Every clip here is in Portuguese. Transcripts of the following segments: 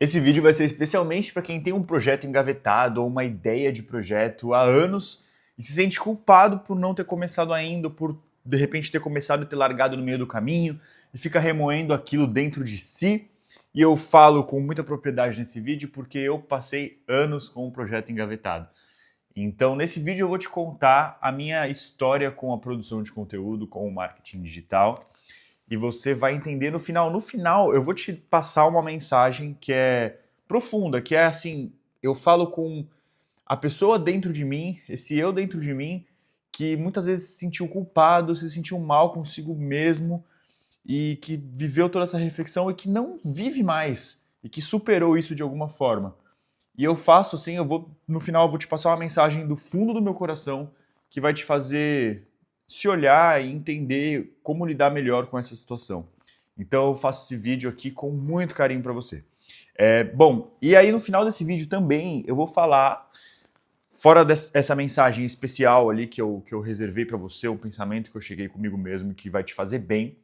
Esse vídeo vai ser especialmente para quem tem um projeto engavetado ou uma ideia de projeto há anos e se sente culpado por não ter começado ainda, por de repente ter começado e ter largado no meio do caminho e fica remoendo aquilo dentro de si. E eu falo com muita propriedade nesse vídeo porque eu passei anos com um projeto engavetado. Então, nesse vídeo eu vou te contar a minha história com a produção de conteúdo, com o marketing digital. E você vai entender no final. No final, eu vou te passar uma mensagem que é profunda, que é assim, eu falo com a pessoa dentro de mim, esse eu dentro de mim, que muitas vezes se sentiu culpado, se sentiu mal consigo mesmo e que viveu toda essa reflexão e que não vive mais e que superou isso de alguma forma. E eu faço assim, no final eu vou te passar uma mensagem do fundo do meu coração que vai te fazer se olhar e entender como lidar melhor com essa situação. Então eu faço esse vídeo aqui com muito carinho para você. Bom, e aí no final desse vídeo também eu vou falar, fora dessa mensagem especial ali que eu reservei para você, um pensamento que eu cheguei comigo mesmo que vai te fazer bem,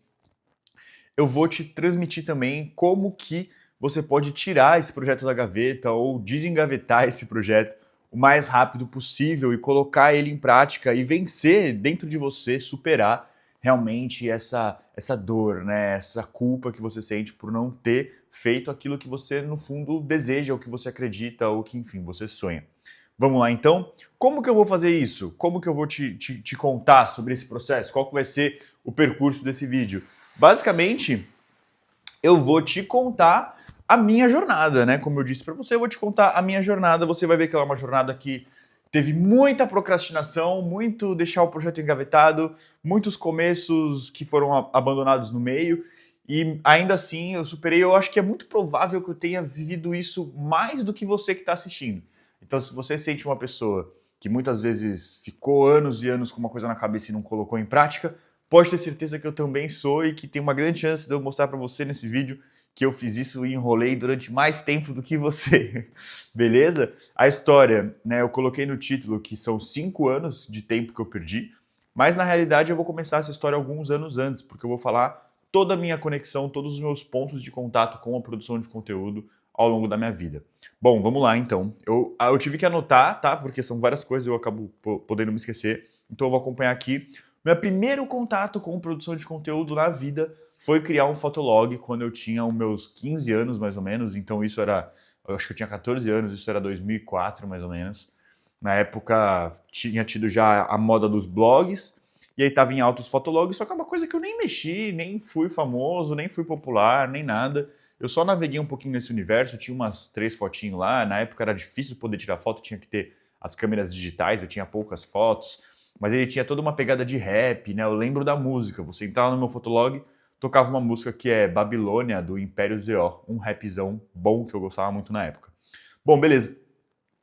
eu vou te transmitir também como que você pode tirar esse projeto da gaveta ou desengavetar esse projeto o mais rápido possível e colocar ele em prática e vencer dentro de você, superar realmente essa dor, né? Essa culpa que você sente por não ter feito aquilo que você, no fundo, deseja, ou que você acredita, ou que, enfim, você sonha. Vamos lá, então? Como que eu vou fazer isso? Como que eu vou te contar sobre esse processo? Qual que vai ser o percurso desse vídeo? Basicamente, eu vou te contar a minha jornada, né? Como eu disse para você, eu vou te contar a minha jornada. Você vai ver que ela é uma jornada que teve muita procrastinação, muito deixar o projeto engavetado, muitos começos que foram abandonados no meio. E ainda assim eu superei. Eu acho que é muito provável que eu tenha vivido isso mais do que você que está assistindo. Então, se você sente uma pessoa que muitas vezes ficou anos e anos com uma coisa na cabeça e não colocou em prática, pode ter certeza que eu também sou e que tem uma grande chance de eu mostrar para você nesse vídeo que eu fiz isso e enrolei durante mais tempo do que você. Beleza? A história, né, eu coloquei no título que são 5 anos de tempo que eu perdi, mas na realidade eu vou começar essa história alguns anos antes, porque eu vou falar toda a minha conexão, todos os meus pontos de contato com a produção de conteúdo ao longo da minha vida. Bom, vamos lá então. Eu tive que anotar, tá? Porque são várias coisas, eu acabo podendo me esquecer. Então eu vou acompanhar aqui. Meu primeiro contato com produção de conteúdo na vida foi criar um fotolog quando eu tinha os meus 15 anos, mais ou menos. Então isso era, eu acho que eu tinha 14 anos, isso era 2004, mais ou menos. Na época tinha tido já a moda dos blogs, e aí tava em alta os fotologs, só que é uma coisa que eu nem mexi, nem fui famoso, nem fui popular, nem nada. Eu só naveguei um pouquinho nesse universo, tinha umas 3 fotinhos lá, na época era difícil poder tirar foto, tinha que ter as câmeras digitais, eu tinha poucas fotos, mas ele tinha toda uma pegada de rap, né? Eu lembro da música, você entrava no meu fotolog, tocava uma música que é Babilônia, do Império Z.O., um rapzão bom que eu gostava muito na época. Bom, beleza.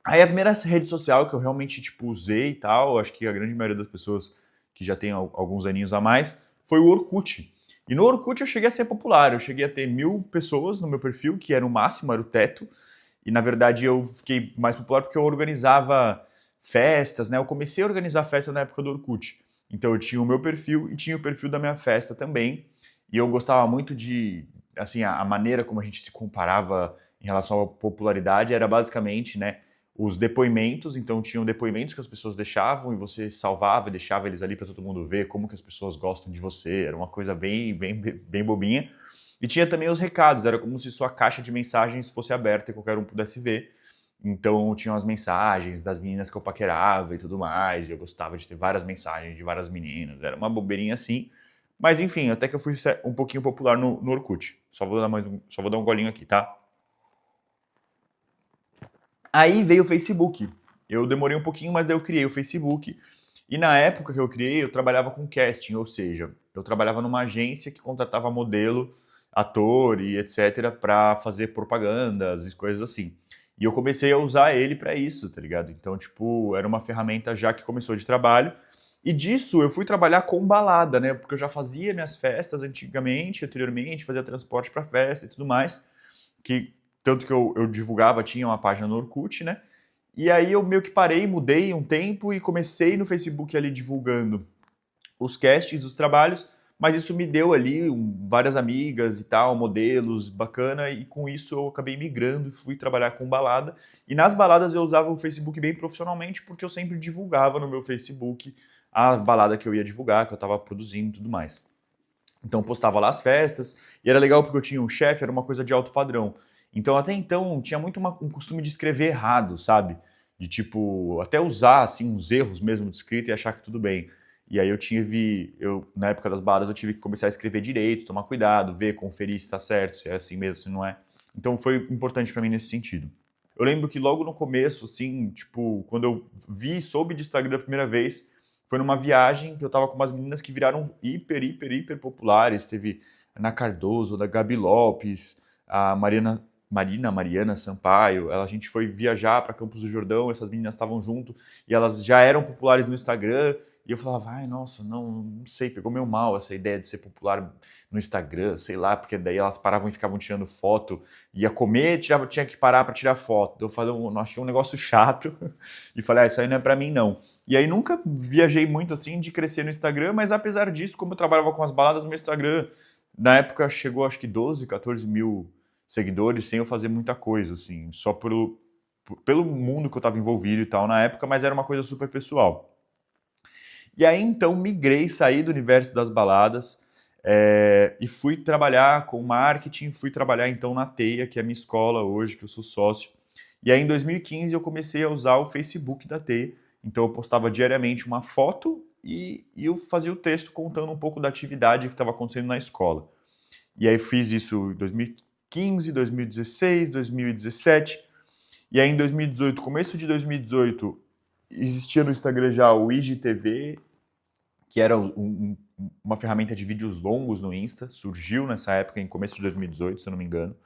Aí a primeira rede social que eu realmente, tipo, usei e tal, acho que a grande maioria das pessoas que já tem alguns aninhos a mais, foi o Orkut. E no Orkut eu cheguei a ser popular, eu cheguei a ter 1000 pessoas no meu perfil, que era o máximo, era o teto. E na verdade eu fiquei mais popular porque eu organizava festas, né? Eu comecei a organizar festa na época do Orkut. Então eu tinha o meu perfil e tinha o perfil da minha festa também. E eu gostava muito de, assim, a maneira como a gente se comparava em relação à popularidade era basicamente, né, os depoimentos. Então tinham depoimentos que as pessoas deixavam e você salvava e deixava eles ali para todo mundo ver como que as pessoas gostam de você. Era uma coisa bem bobinha. E tinha também os recados, era como se sua caixa de mensagens fosse aberta e qualquer um pudesse ver. Então tinham as mensagens das meninas que eu paquerava e tudo mais, e eu gostava de ter várias mensagens de várias meninas, era uma bobeirinha assim. Mas enfim, até que eu fui um pouquinho popular no Orkut. Só vou dar um golinho aqui, tá? Aí veio o Facebook. Eu demorei um pouquinho, mas daí eu criei o Facebook. E na época que eu criei, eu trabalhava com casting, ou seja, eu trabalhava numa agência que contratava modelo, ator e etc. para fazer propagandas e coisas assim. E eu comecei a usar ele para isso, tá ligado? Então, tipo, era uma ferramenta já que começou de trabalho. E disso eu fui trabalhar com balada, né? Porque eu já fazia minhas festas anteriormente, fazia transporte para festa e tudo mais. Que tanto que eu divulgava, tinha uma página no Orkut, né? E aí eu meio que parei, mudei um tempo e comecei no Facebook ali divulgando os castings, os trabalhos, mas isso me deu ali várias amigas e tal, modelos, bacana, e com isso eu acabei migrando e fui trabalhar com balada. E nas baladas eu usava o Facebook bem profissionalmente, porque eu sempre divulgava no meu Facebook a balada que eu ia divulgar, que eu estava produzindo e tudo mais. Então eu postava lá as festas, e era legal porque eu tinha um chefe, era uma coisa de alto padrão. Então até então tinha muito um costume de escrever errado, sabe? De tipo, até usar assim uns erros mesmo de escrita e achar que tudo bem. E aí na época das baladas eu tive que começar a escrever direito, tomar cuidado, ver, conferir se tá certo, se é assim mesmo, se não é. Então foi importante pra mim nesse sentido. Eu lembro que logo no começo, assim, tipo, quando eu soube de Instagram a primeira vez, foi numa viagem que eu tava com umas meninas que viraram hiper populares. Teve a Ana Cardoso, da Gabi Lopes, a Mariana Sampaio. A gente foi viajar para Campos do Jordão, essas meninas estavam junto e elas já eram populares no Instagram. E eu falava, ai, nossa, não sei, pegou meio mal essa ideia de ser popular no Instagram, sei lá, porque daí elas paravam e ficavam tirando foto, ia comer, tinha que parar para tirar foto. Então eu achei um negócio chato e falei, isso aí não é para mim não. E aí nunca viajei muito assim de crescer no Instagram, mas apesar disso, como eu trabalhava com as baladas, meu Instagram na época chegou acho que 12, 14 mil seguidores sem eu fazer muita coisa, assim, só pelo mundo que eu estava envolvido e tal na época, mas era uma coisa super pessoal. E aí então migrei, saí do universo das baladas e fui trabalhar com marketing, fui trabalhar então na Teia, que é a minha escola hoje, que eu sou sócio. E aí em 2015 eu comecei a usar o Facebook da Teia, então eu postava diariamente uma foto e eu fazia o texto contando um pouco da atividade que estava acontecendo na escola. E aí fiz isso em 2015, 2016, 2017, e aí em 2018, começo de 2018, existia no Instagram já o IGTV, que era uma ferramenta de vídeos longos no Insta, surgiu nessa época, em começo de 2018, se eu não me engano.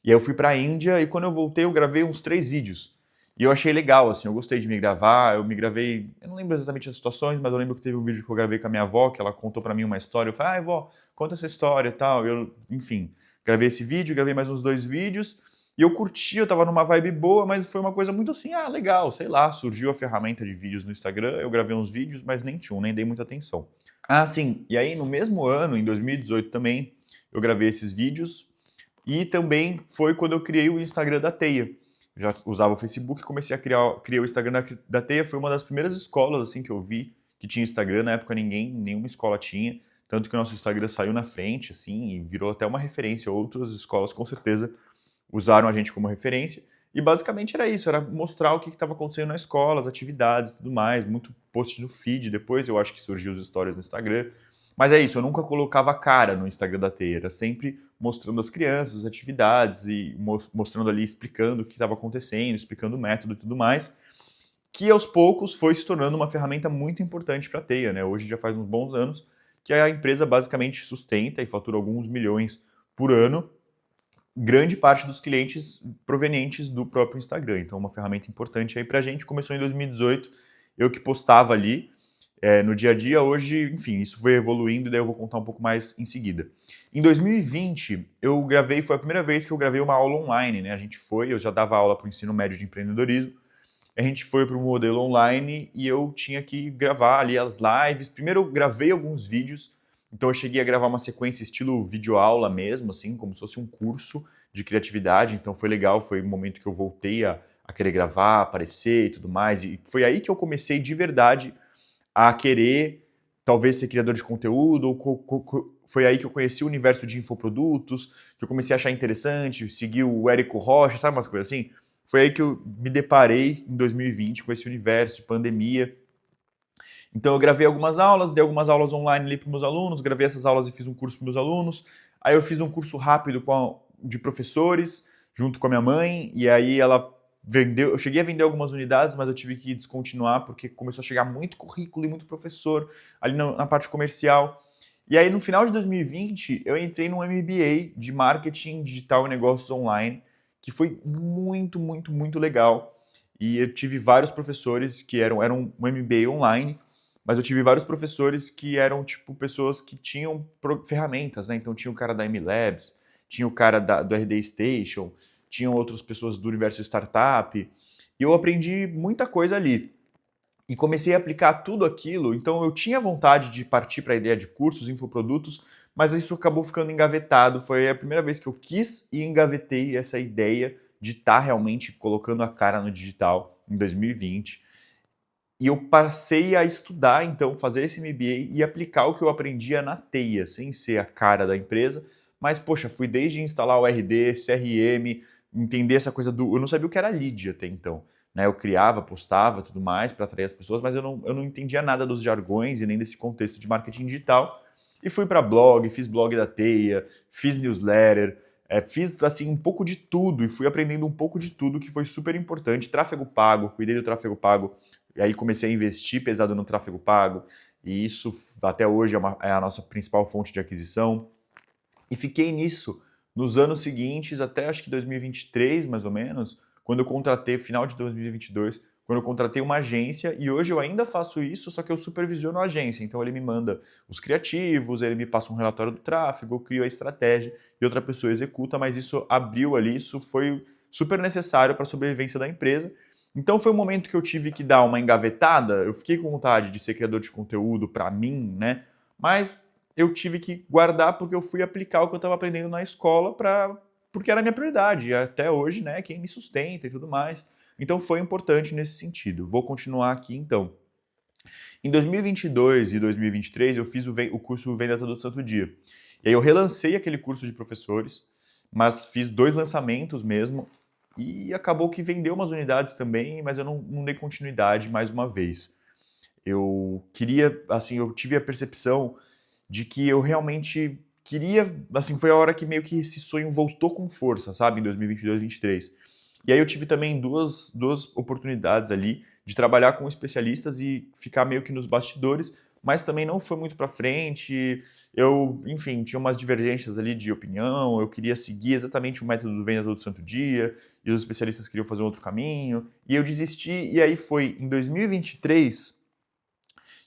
E aí eu fui pra Índia e quando eu voltei eu gravei uns 3 vídeos. E eu achei legal, assim, eu gostei de me gravar, eu não lembro exatamente as situações, mas eu lembro que teve um vídeo que eu gravei com a minha avó, que ela contou pra mim uma história, eu falei, vó, conta essa história e tal, enfim, gravei esse vídeo, gravei mais uns 2 vídeos, e eu curti, eu tava numa vibe boa, mas foi uma coisa muito assim, legal, sei lá, surgiu a ferramenta de vídeos no Instagram, eu gravei uns vídeos, mas nem dei muita atenção. Sim, e aí no mesmo ano, em 2018 também, eu gravei esses vídeos, e também foi quando eu criei o Instagram da Teia. Já usava o Facebook, comecei a criar o Instagram da Teia, foi uma das primeiras escolas assim que eu vi que tinha Instagram, na época nenhuma escola tinha, tanto que o nosso Instagram saiu na frente assim e virou até uma referência, outras escolas com certeza usaram a gente como referência, e basicamente era isso, era mostrar o que estava acontecendo na escola, as atividades e tudo mais, muito post no feed, depois eu acho que surgiu as histórias no Instagram, mas é isso, eu nunca colocava a cara no Instagram da Teia, era sempre mostrando as crianças, as atividades e mostrando ali, explicando o que estava acontecendo, explicando o método e tudo mais, que aos poucos foi se tornando uma ferramenta muito importante para a Teia, né? Hoje já faz uns bons anos que a empresa basicamente sustenta e fatura alguns milhões por ano, grande parte dos clientes provenientes do próprio Instagram. Então, uma ferramenta importante aí para a gente. Começou em 2018, eu que postava ali no dia a dia. Hoje, enfim, isso foi evoluindo e daí eu vou contar um pouco mais em seguida. Em 2020, foi a primeira vez que eu gravei uma aula online, né? Eu já dava aula para o ensino médio de empreendedorismo, a gente foi para o modelo online e eu tinha que gravar ali as lives. Primeiro eu gravei alguns vídeos, então eu cheguei a gravar uma sequência estilo videoaula mesmo, assim, como se fosse um curso de criatividade, então foi legal, foi o momento que eu voltei a querer gravar, aparecer e tudo mais, e foi aí que eu comecei de verdade a querer talvez ser criador de conteúdo, foi aí que eu conheci o universo de infoprodutos, que eu comecei a achar interessante, segui o Érico Rocha, sabe umas coisas assim? Foi aí que eu me deparei em 2020 com esse universo, pandemia. Então eu gravei algumas aulas, dei algumas aulas online ali para meus alunos, gravei essas aulas e fiz um curso para meus alunos. Aí eu fiz um curso rápido de professores, junto com a minha mãe, e aí ela vendeu, eu cheguei a vender algumas unidades, mas eu tive que descontinuar porque começou a chegar muito currículo e muito professor ali na parte comercial. E aí no final de 2020 eu entrei num MBA de Marketing Digital e Negócios Online, que foi muito legal. E eu tive vários professores que eram um MBA online, mas eu tive vários professores que eram, tipo, pessoas que tinham ferramentas, né? Então tinha o cara da MLabs, tinha o cara do RD Station, tinham outras pessoas do universo startup, e eu aprendi muita coisa ali. e comecei a aplicar tudo aquilo. Então eu tinha vontade de partir para a ideia de cursos, infoprodutos, mas isso acabou ficando engavetado. Foi a primeira vez que eu quis e engavetei essa ideia de estar realmente colocando a cara no digital em 2020. E eu passei a estudar, então, fazer esse MBA e aplicar o que eu aprendia na teia, sem ser a cara da empresa. Mas, poxa, fui desde instalar o RD, CRM, entender essa coisa do... Eu não sabia o que era lead até então. Né? Eu criava, postava, tudo mais para atrair as pessoas, mas eu não entendia nada dos jargões e nem desse contexto de marketing digital. E fui para blog, fiz blog da teia, fiz newsletter, fiz assim um pouco de tudo e fui aprendendo um pouco de tudo que foi super importante. Tráfego pago, cuidei do tráfego pago. E aí comecei a investir pesado no tráfego pago, e isso até hoje é a nossa principal fonte de aquisição. E fiquei nisso nos anos seguintes, até acho que 2023, mais ou menos, quando eu contratei, final de 2022, quando eu contratei uma agência, e hoje eu ainda faço isso, só que eu supervisiono a agência. Então ele me manda os criativos, ele me passa um relatório do tráfego, eu crio a estratégia e outra pessoa executa, mas isso abriu ali, isso foi super necessário para a sobrevivência da empresa. Então foi um momento que eu tive que dar uma engavetada, eu fiquei com vontade de ser criador de conteúdo para mim, né? Mas eu tive que guardar porque eu fui aplicar o que eu estava aprendendo na escola porque era a minha prioridade, e até hoje, né, quem me sustenta e tudo mais. Então foi importante nesse sentido. Vou continuar aqui então. Em 2022 e 2023 eu fiz o curso Venda Todo Santo Dia. E aí eu relancei aquele curso de professores, mas fiz 2 lançamentos mesmo, e acabou que vendeu umas unidades também, mas eu não dei continuidade mais uma vez. Eu queria, assim, eu tive a percepção de que eu realmente queria, assim, foi a hora que meio que esse sonho voltou com força, sabe, em 2022, 2023. E aí eu tive também duas oportunidades ali de trabalhar com especialistas e ficar meio que nos bastidores, mas também não foi muito para frente. Eu, enfim, tinha umas divergências ali de opinião, eu queria seguir exatamente o método do Venda Todo Santo Dia, e os especialistas queriam fazer um outro caminho, e eu desisti, e aí foi em 2023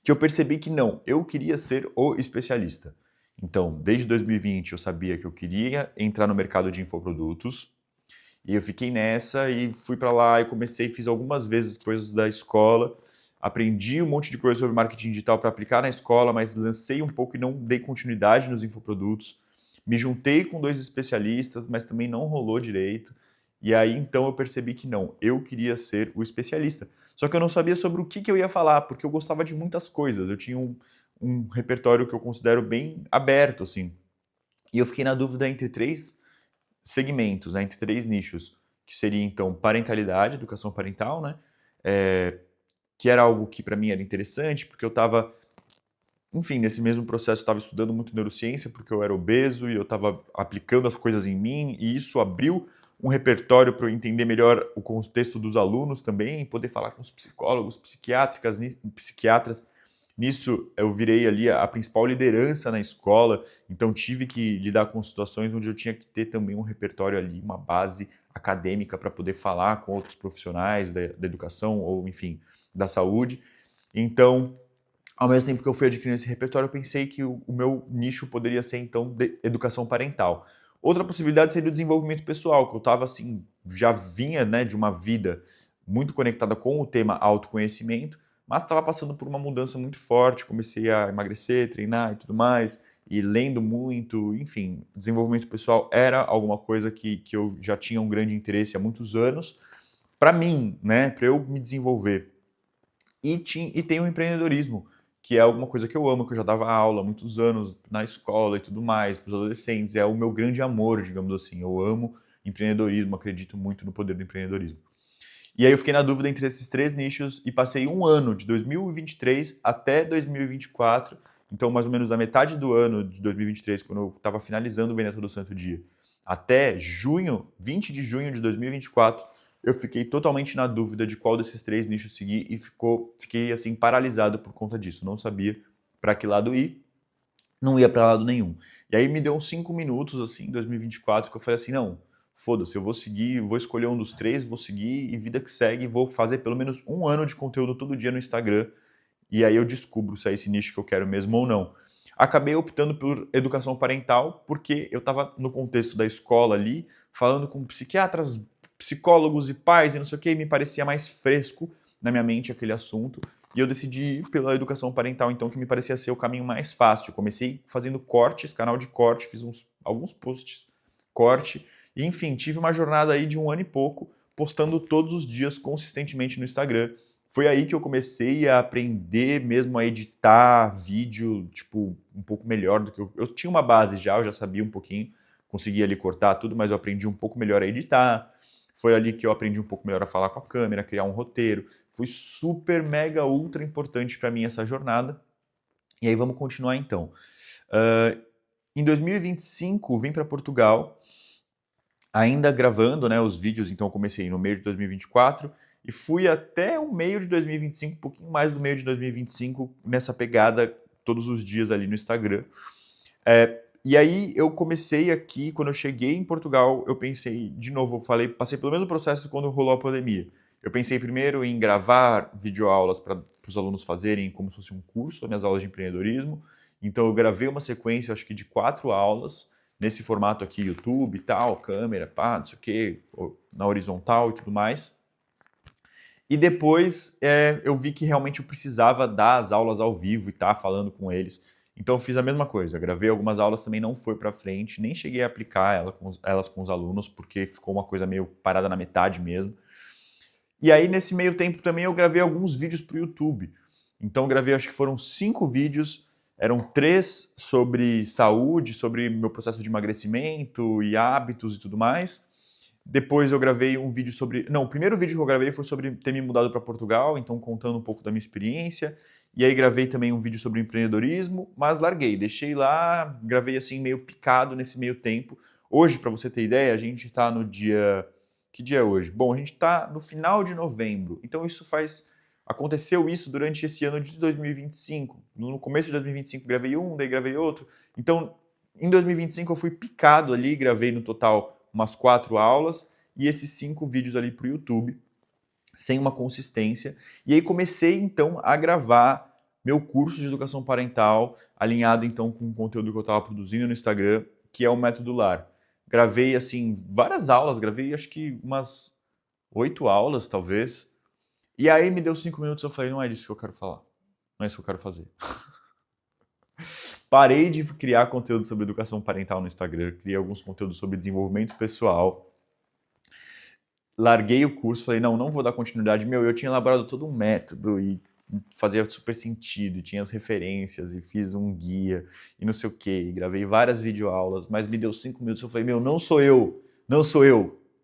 que eu percebi que não, eu queria ser o especialista. Então, desde 2020 eu sabia que eu queria entrar no mercado de infoprodutos, e eu fiquei nessa e fui para lá e comecei, fiz algumas vezes coisas da escola, aprendi um monte de coisa sobre marketing digital para aplicar na escola, mas lancei um pouco e não dei continuidade nos infoprodutos. Me juntei com 2 especialistas, mas também não rolou direito. E aí então eu percebi que não, eu queria ser o especialista. Só que eu não sabia sobre o que eu ia falar, porque eu gostava de muitas coisas. Eu tinha um repertório que eu considero bem aberto, assim. E eu fiquei na dúvida entre 3 segmentos, né, entre 3 nichos, que seria então parentalidade, educação parental, né, que era algo que para mim era interessante, porque eu estava, enfim, nesse mesmo processo eu estava estudando muito neurociência, porque eu era obeso e eu estava aplicando as coisas em mim, e isso abriu um repertório para eu entender melhor o contexto dos alunos também, poder falar com os psicólogos, psiquiatras. Nisso, eu virei ali a principal liderança na escola, então tive que lidar com situações onde eu tinha que ter também um repertório ali, uma base acadêmica para poder falar com outros profissionais da educação ou, enfim, da saúde. Então, ao mesmo tempo que eu fui adquirindo esse repertório, eu pensei que o meu nicho poderia ser, então, de educação parental. Outra possibilidade seria o desenvolvimento pessoal, que eu estava, assim, já vinha, né, de uma vida muito conectada com o tema autoconhecimento, mas estava passando por uma mudança muito forte, comecei a emagrecer, treinar e tudo mais, e lendo muito, enfim, desenvolvimento pessoal era alguma coisa que eu já tinha um grande interesse há muitos anos, para mim, né, para eu me desenvolver. E tem o empreendedorismo, que é alguma coisa que eu amo, que eu já dava aula há muitos anos na escola e tudo mais, para os adolescentes, é o meu grande amor, digamos assim, eu amo empreendedorismo, acredito muito no poder do empreendedorismo. E aí eu fiquei na dúvida entre esses 3 nichos e passei um ano, de 2023 até 2024, então mais ou menos da metade do ano de 2023, quando eu estava finalizando o Venda Todo Santo Dia, até junho, 20 de junho de 2024, eu fiquei totalmente na dúvida de qual desses 3 nichos seguir e fiquei assim paralisado por conta disso, não sabia para que lado ir, não ia para lado nenhum. E aí me deu uns 5 minutos assim, em 2024, que eu falei assim, não, foda-se, eu vou seguir, vou escolher um dos 3, vou seguir e vida que segue, vou fazer pelo menos um ano de conteúdo todo dia no Instagram e aí eu descubro se é esse nicho que eu quero mesmo ou não. Acabei optando por educação parental porque eu estava no contexto da escola ali, falando com psiquiatras, psicólogos e pais e não sei o que, e me parecia mais fresco na minha mente aquele assunto. e eu decidi ir pela educação parental, então, que me parecia ser o caminho mais fácil. Comecei fazendo cortes, canal de corte, fiz alguns posts, corte, e enfim, tive uma jornada aí de 1 ano e pouco, postando todos os dias consistentemente no Instagram. Foi aí que eu comecei a aprender mesmo a editar vídeo, tipo, um pouco melhor do que eu tinha uma base já, eu já sabia um pouquinho, conseguia ali cortar tudo, mas eu aprendi um pouco melhor a editar. Foi ali que eu aprendi um pouco melhor a falar com a câmera, criar um roteiro. Foi super, mega, ultra importante para mim essa jornada. E aí vamos continuar então. Em 2025, vim para Portugal, ainda gravando, né, os vídeos, então eu comecei no meio de 2024 e fui até o meio de 2025, um pouquinho mais do meio de 2025, nessa pegada todos os dias ali no Instagram. E aí eu comecei aqui, quando eu cheguei em Portugal, eu pensei, de novo, passei pelo mesmo processo quando rolou a pandemia. Eu pensei primeiro em gravar videoaulas para os alunos fazerem como se fosse um curso, minhas aulas de empreendedorismo. Então eu gravei uma sequência, acho que de 4 aulas, nesse formato aqui, YouTube e tal, câmera, pá, não sei o quê, na horizontal e tudo mais. E depois eu vi que realmente eu precisava dar as aulas ao vivo e estar falando com eles. Então eu fiz a mesma coisa, gravei algumas aulas, também não foi para frente, nem cheguei a aplicar elas com os alunos, porque ficou uma coisa meio parada na metade mesmo. E aí nesse meio tempo também eu gravei alguns vídeos para o YouTube. Então eu gravei, acho que foram 5 vídeos, eram 3 sobre saúde, sobre meu processo de emagrecimento e hábitos e tudo mais. Depois eu gravei um vídeo sobre... Não, o primeiro vídeo que eu gravei foi sobre ter me mudado para Portugal, então contando um pouco da minha experiência. E aí gravei também um vídeo sobre empreendedorismo, mas larguei, deixei lá, gravei assim meio picado nesse meio tempo. Hoje, para você ter ideia, a gente está no dia... Que dia é hoje? Bom, a gente está no final de novembro, então aconteceu isso durante esse ano de 2025. No começo de 2025 gravei um, daí gravei outro. Então, em 2025 eu fui picado ali, gravei no total umas 4 aulas e esses 5 vídeos ali para o YouTube, sem uma consistência. E aí comecei então a gravar meu curso de educação parental, alinhado então com o conteúdo que eu estava produzindo no Instagram, que é o Método Lar. Gravei assim várias aulas, gravei acho que umas 8 aulas talvez. E aí me deu 5 minutos e eu falei, não é disso que eu quero falar. Não é isso que eu quero fazer. Parei de criar conteúdo sobre educação parental no Instagram, criei alguns conteúdos sobre desenvolvimento pessoal. Larguei o curso, falei, não vou dar continuidade. Eu tinha elaborado todo um método e fazia super sentido, e tinha as referências, e fiz um guia, e não sei o quê, gravei várias videoaulas, mas me deu 5 minutos, eu falei, não sou eu,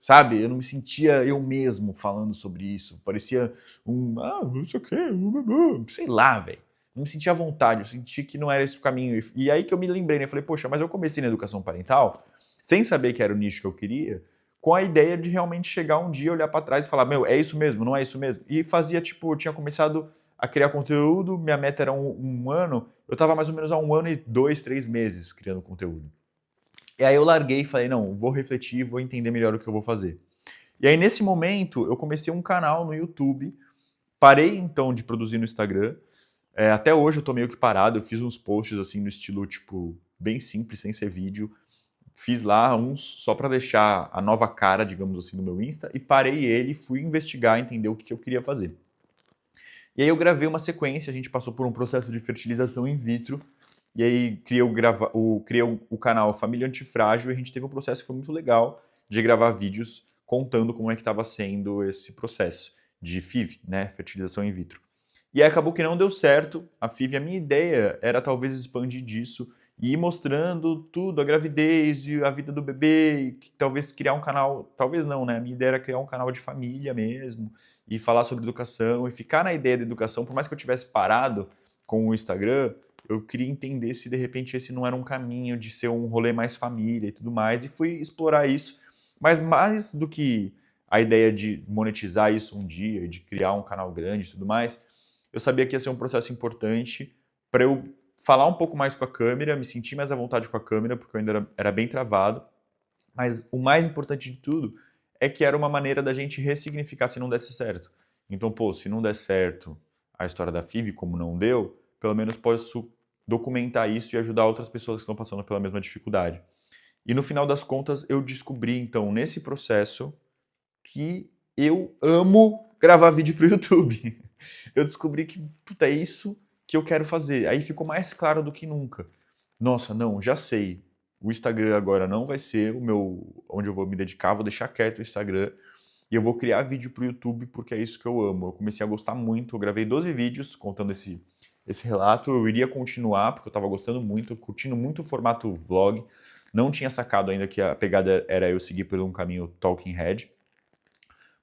sabe? Eu não me sentia eu mesmo falando sobre isso, parecia não sei o quê, sei lá, velho. Não me sentia à vontade, eu senti que não era esse o caminho. E aí que eu me lembrei, né? Eu falei, poxa, mas eu comecei na educação parental, sem saber que era o nicho que eu queria, com a ideia de realmente chegar um dia, olhar para trás e falar, é isso mesmo, não é isso mesmo? E fazia, eu tinha começado a criar conteúdo, minha meta era um ano, eu estava mais ou menos há 1 ano e 2, 3 meses criando conteúdo. E aí eu larguei e falei, vou refletir, vou entender melhor o que eu vou fazer. E aí nesse momento eu comecei um canal no YouTube, parei então de produzir no Instagram, até hoje eu tô meio que parado, eu fiz uns posts assim no estilo, bem simples, sem ser vídeo. Fiz lá uns só para deixar a nova cara, digamos assim, no meu Insta, e parei ele, fui investigar, entender o que eu queria fazer. E aí eu gravei uma sequência, a gente passou por um processo de fertilização in vitro, e aí criei o canal Família Antifrágil, e a gente teve um processo que foi muito legal de gravar vídeos contando como é que estava sendo esse processo de FIV, né, fertilização in vitro. E aí acabou que não deu certo, a FIV, a minha ideia era talvez expandir disso e ir mostrando tudo, a gravidez e a vida do bebê, e talvez criar um canal, talvez não, né? A minha ideia era criar um canal de família mesmo, e falar sobre educação, e ficar na ideia da educação, por mais que eu tivesse parado com o Instagram, eu queria entender se de repente esse não era um caminho de ser um rolê mais família e tudo mais, e fui explorar isso, mas mais do que a ideia de monetizar isso um dia, de criar um canal grande e tudo mais, eu sabia que ia ser um processo importante para eu falar um pouco mais com a câmera, me sentir mais à vontade com a câmera, porque eu ainda era bem travado. Mas o mais importante de tudo é que era uma maneira da gente ressignificar se não desse certo. Então, se não der certo a história da FIV, como não deu, pelo menos posso documentar isso e ajudar outras pessoas que estão passando pela mesma dificuldade. E no final das contas, eu descobri, então, nesse processo, que eu amo gravar vídeo para o YouTube. eu descobri que, puta, é isso que eu quero fazer. Aí ficou mais claro do que nunca. Nossa, não, já sei. O Instagram agora não vai ser o meu, onde eu vou me dedicar, vou deixar quieto o Instagram e eu vou criar vídeo para o YouTube porque é isso que eu amo. Eu comecei a gostar muito, eu gravei 12 vídeos contando esse relato, eu iria continuar porque eu estava gostando muito, curtindo muito o formato vlog, não tinha sacado ainda que a pegada era eu seguir por um caminho Talking Head,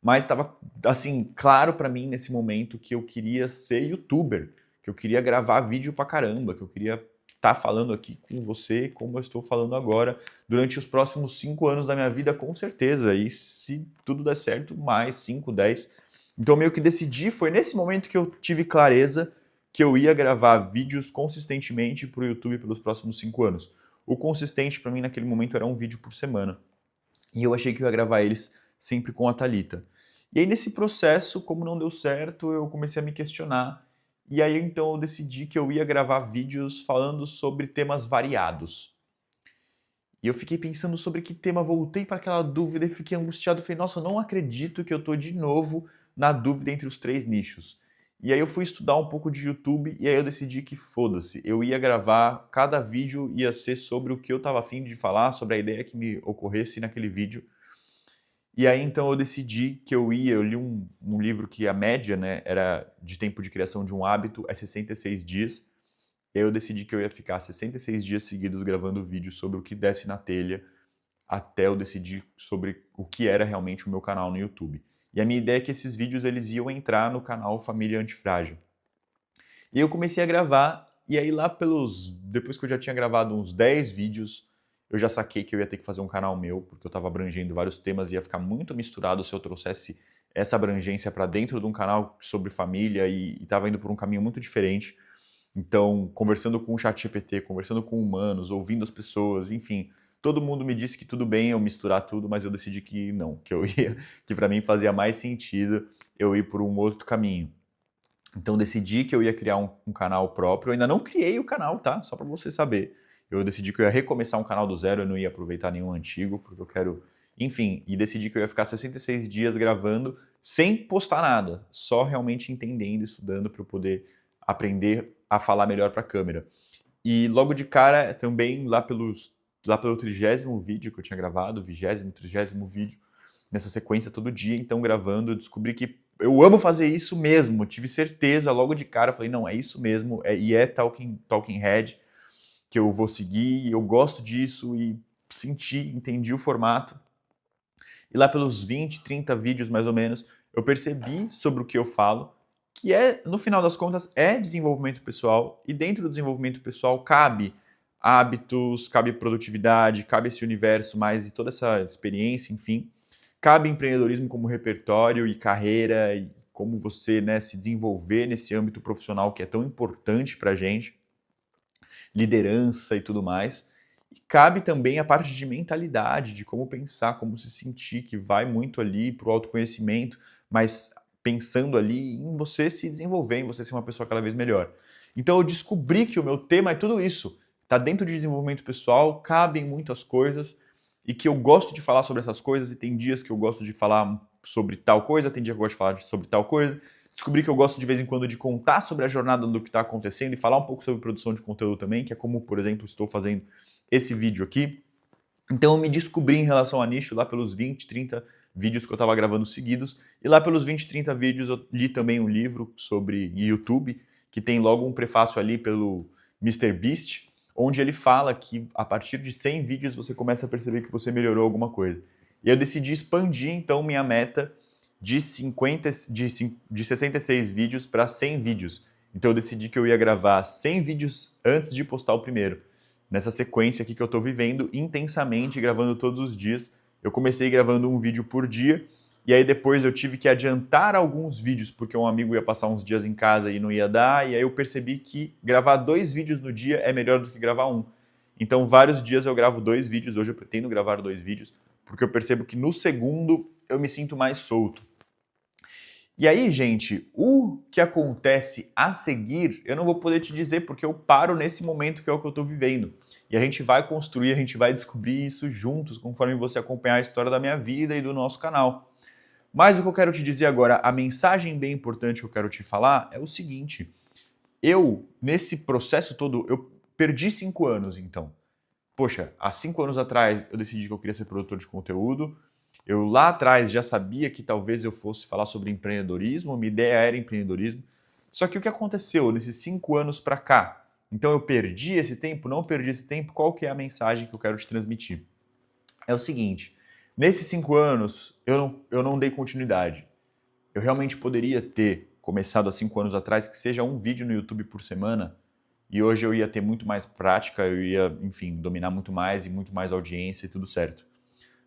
mas estava assim claro para mim nesse momento que eu queria ser YouTuber, que eu queria gravar vídeo pra caramba, que eu queria estar falando aqui com você como eu estou falando agora durante os próximos 5 anos da minha vida, com certeza. E se tudo der certo, mais 5, 10. Então meio que decidi, foi nesse momento que eu tive clareza que eu ia gravar vídeos consistentemente para o YouTube pelos próximos 5 anos. O consistente para mim naquele momento era um vídeo por semana. E eu achei que eu ia gravar eles sempre com a Thalita. E aí nesse processo, como não deu certo, eu comecei a me questionar. E aí então eu decidi que eu ia gravar vídeos falando sobre temas variados. E eu fiquei pensando sobre que tema, voltei para aquela dúvida e fiquei angustiado. Falei, nossa, eu não acredito que eu tô de novo na dúvida entre os 3 nichos. E aí eu fui estudar um pouco de YouTube e aí eu decidi que foda-se, eu ia gravar, cada vídeo ia ser sobre o que eu tava afim de falar, sobre a ideia que me ocorresse naquele vídeo. E aí então eu decidi que eu li um livro que a média, né, era de tempo de criação de um hábito é 66 dias. E aí eu decidi que eu ia ficar 66 dias seguidos gravando vídeos sobre o que desce na telha, até eu decidir sobre o que era realmente o meu canal no YouTube. E a minha ideia é que esses vídeos eles iam entrar no canal Família Antifrágil. E eu comecei a gravar, e aí lá depois que eu já tinha gravado uns 10 vídeos, eu já saquei que eu ia ter que fazer um canal meu, porque eu estava abrangendo vários temas e ia ficar muito misturado se eu trouxesse essa abrangência para dentro de um canal sobre família e estava indo por um caminho muito diferente. Então, conversando com o ChatGPT, conversando com humanos, ouvindo as pessoas, enfim, todo mundo me disse que tudo bem eu misturar tudo, mas eu decidi que não, que eu ia, que para mim fazia mais sentido eu ir por um outro caminho. Então decidi que eu ia criar um canal próprio. Eu ainda não criei o canal, tá? Só para você saber. Eu decidi que eu ia recomeçar um canal do zero, eu não ia aproveitar nenhum antigo, porque eu quero. Enfim, e decidi que eu ia ficar 66 dias gravando sem postar nada, só realmente entendendo, estudando para eu poder aprender a falar melhor para a câmera. E logo de cara, também lá pelo 30º vídeo que eu tinha gravado, 20º, 30º vídeo, nessa sequência todo dia, então gravando, eu descobri que eu amo fazer isso mesmo, tive certeza logo de cara, falei, não, é isso mesmo, e é Talking Head que eu vou seguir, eu gosto disso e entendi o formato. E lá pelos 20, 30 vídeos mais ou menos, eu percebi sobre o que eu falo, que é, no final das contas, é desenvolvimento pessoal, e dentro do desenvolvimento pessoal cabe hábitos, cabe produtividade, cabe esse universo mais e toda essa experiência, enfim. Cabe empreendedorismo como repertório e carreira, e como você, né, se desenvolver nesse âmbito profissional que é tão importante para a gente, liderança e tudo mais. E cabe também a parte de mentalidade, de como pensar, como se sentir, que vai muito ali para o autoconhecimento, mas pensando ali em você se desenvolver, em você ser uma pessoa cada vez melhor. Então eu descobri que o meu tema é tudo isso. Está dentro de desenvolvimento pessoal, cabem muitas coisas, e que eu gosto de falar sobre essas coisas, e tem dias que eu gosto de falar sobre tal coisa, tem dia que eu gosto de falar sobre tal coisa. Descobri que eu gosto de vez em quando de contar sobre a jornada do que está acontecendo e falar um pouco sobre produção de conteúdo também, que é como, por exemplo, estou fazendo esse vídeo aqui. Então eu me descobri em relação a nicho lá pelos 20, 30 vídeos que eu estava gravando seguidos. E lá pelos 20, 30 vídeos eu li também um livro sobre YouTube, que tem logo um prefácio ali pelo MrBeast, onde ele fala que a partir de 100 vídeos você começa a perceber que você melhorou alguma coisa. E eu decidi expandir então minha meta de 66 vídeos para 100 vídeos. Então eu decidi que eu ia gravar 100 vídeos antes de postar o primeiro. Nessa sequência aqui que eu estou vivendo intensamente, gravando todos os dias. Eu comecei gravando um vídeo por dia, e aí depois eu tive que adiantar alguns vídeos, porque um amigo ia passar uns dias em casa e não ia dar, e aí eu percebi que gravar 2 vídeos no dia é melhor do que gravar um. Então vários dias eu gravo 2 vídeos, hoje eu pretendo gravar 2 vídeos, porque eu percebo que no segundo eu me sinto mais solto. E aí, gente, o que acontece a seguir, eu não vou poder te dizer porque eu paro nesse momento que é o que eu estou vivendo. E a gente vai construir, a gente vai descobrir isso juntos, conforme você acompanhar a história da minha vida e do nosso canal. Mas o que eu quero te dizer agora, a mensagem bem importante que eu quero te falar é o seguinte: nesse processo todo, eu perdi 5 anos, então. Poxa, há 5 anos atrás eu decidi que eu queria ser produtor de conteúdo. Eu lá atrás já sabia que talvez eu fosse falar sobre empreendedorismo, minha ideia era empreendedorismo. Só que o que aconteceu nesses 5 anos para cá? Então eu perdi esse tempo, não perdi esse tempo, qual que é a mensagem que eu quero te transmitir? É o seguinte, nesses 5 anos eu não dei continuidade. Eu realmente poderia ter começado há 5 anos atrás, que seja um vídeo no YouTube por semana, e hoje eu ia ter muito mais prática, eu ia, enfim, dominar muito mais e muito mais audiência e tudo certo.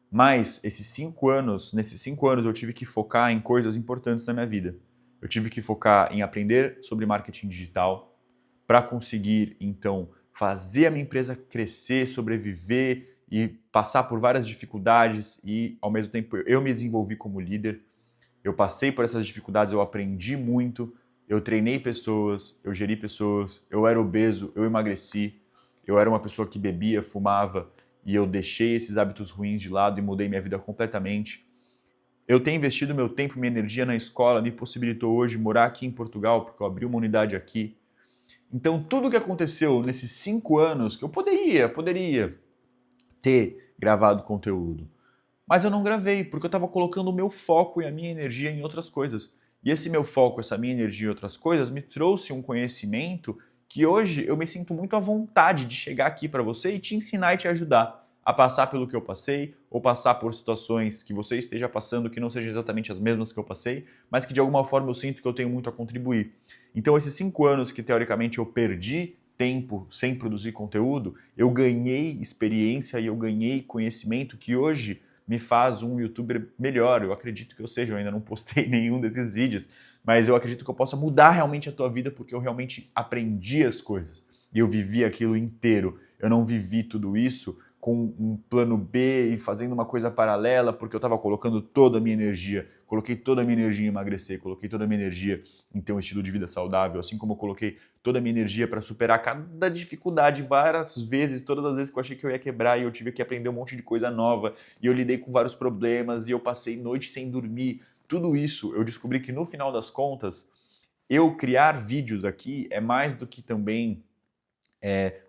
Mas nesses 5 anos eu tive que focar em coisas importantes na minha vida. Eu tive que focar em aprender sobre marketing digital para conseguir, então, fazer a minha empresa crescer, sobreviver e passar por várias dificuldades e, ao mesmo tempo, eu me desenvolvi como líder. Eu passei por essas dificuldades, eu aprendi muito, eu treinei pessoas, eu geri pessoas, eu era obeso, eu emagreci, eu era uma pessoa que bebia, fumava e eu deixei esses hábitos ruins de lado e mudei minha vida completamente. Eu tenho investido meu tempo e minha energia na escola, me possibilitou hoje morar aqui em Portugal, porque eu abri uma unidade aqui. Então, tudo que aconteceu nesses 5 anos, que eu poderia ter gravado conteúdo, mas eu não gravei, porque eu estava colocando o meu foco e a minha energia em outras coisas. E esse meu foco, essa minha energia em outras coisas, me trouxe um conhecimento que hoje eu me sinto muito à vontade de chegar aqui para você e te ensinar e te ajudar a passar pelo que eu passei, ou passar por situações que você esteja passando que não sejam exatamente as mesmas que eu passei, mas que de alguma forma eu sinto que eu tenho muito a contribuir. Então esses 5 anos que teoricamente eu perdi tempo sem produzir conteúdo, eu ganhei experiência e eu ganhei conhecimento que hoje me faz um youtuber melhor. Eu acredito que eu seja, eu ainda não postei nenhum desses vídeos, mas eu acredito que eu possa mudar realmente a tua vida porque eu realmente aprendi as coisas e eu vivi aquilo inteiro. Eu não vivi tudo isso com um plano B e fazendo uma coisa paralela porque eu estava colocando toda a minha energia. Coloquei toda a minha energia em emagrecer, coloquei toda a minha energia em ter um estilo de vida saudável, assim como eu coloquei toda a minha energia para superar cada dificuldade várias vezes, todas as vezes que eu achei que eu ia quebrar e eu tive que aprender um monte de coisa nova e eu lidei com vários problemas e eu passei noite sem dormir. Tudo isso eu descobri que no final das contas, eu criar vídeos aqui é mais do que também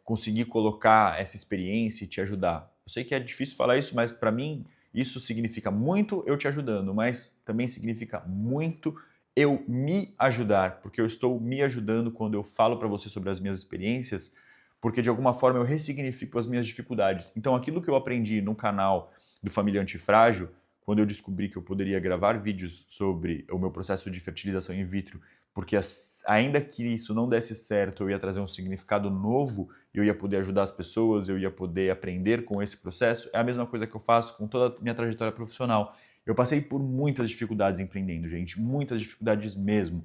conseguir colocar essa experiência e te ajudar. Eu sei que é difícil falar isso, mas para mim isso significa muito eu te ajudando, mas também significa muito eu me ajudar, porque eu estou me ajudando quando eu falo para você sobre as minhas experiências, porque de alguma forma eu ressignifico as minhas dificuldades. Então aquilo que eu aprendi no canal do Família Antifrágil, quando eu descobri que eu poderia gravar vídeos sobre o meu processo de fertilização in vitro, porque ainda que isso não desse certo, eu ia trazer um significado novo, eu ia poder ajudar as pessoas, eu ia poder aprender com esse processo. É a mesma coisa que eu faço com toda a minha trajetória profissional. Eu passei por muitas dificuldades empreendendo, gente, muitas dificuldades mesmo.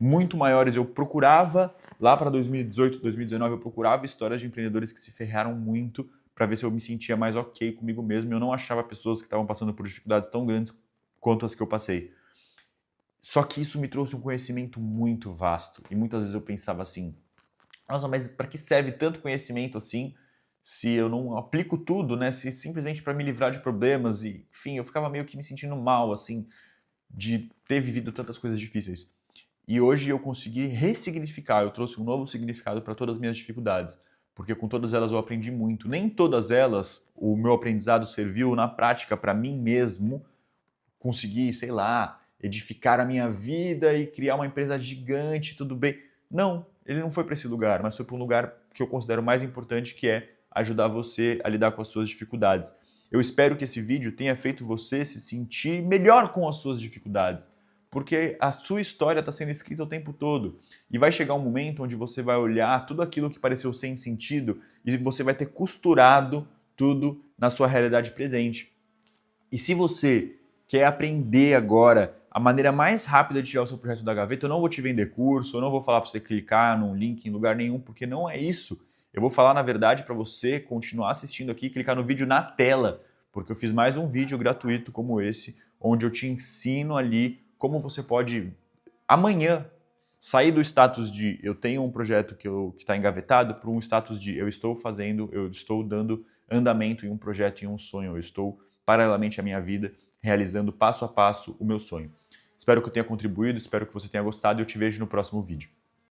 Muito maiores. Eu procurava, lá para 2018, 2019, eu procurava histórias de empreendedores que se ferraram muito para ver se eu me sentia mais ok comigo mesmo. E eu não achava pessoas que estavam passando por dificuldades tão grandes quanto as que eu passei. Só que isso me trouxe um conhecimento muito vasto. E muitas vezes eu pensava assim, nossa, mas para que serve tanto conhecimento assim se eu não aplico tudo, né? Se simplesmente para me livrar de problemas e, enfim, eu ficava meio que me sentindo mal, assim, de ter vivido tantas coisas difíceis. E hoje eu consegui ressignificar, eu trouxe um novo significado para todas as minhas dificuldades, porque com todas elas eu aprendi muito. Nem todas elas o meu aprendizado serviu na prática para mim mesmo conseguir, sei lá, edificar a minha vida e criar uma empresa gigante, tudo bem. Não, ele não foi para esse lugar, mas foi para um lugar que eu considero mais importante, que é ajudar você a lidar com as suas dificuldades. Eu espero que esse vídeo tenha feito você se sentir melhor com as suas dificuldades, porque a sua história está sendo escrita o tempo todo. E vai chegar um momento onde você vai olhar tudo aquilo que pareceu sem sentido e você vai ter costurado tudo na sua realidade presente. E se você quer aprender agora a maneira mais rápida de tirar o seu projeto da gaveta, eu não vou te vender curso, eu não vou falar para você clicar num link em lugar nenhum, porque não é isso. Eu vou falar, na verdade, para você continuar assistindo aqui e clicar no vídeo na tela, porque eu fiz mais um vídeo gratuito como esse, onde eu te ensino ali como você pode, amanhã, sair do status de eu tenho um projeto que está engavetado para um status de eu estou dando andamento em um projeto, em um sonho, eu estou paralelamente à minha vida realizando passo a passo o meu sonho. Espero que eu tenha contribuído, espero que você tenha gostado e eu te vejo no próximo vídeo.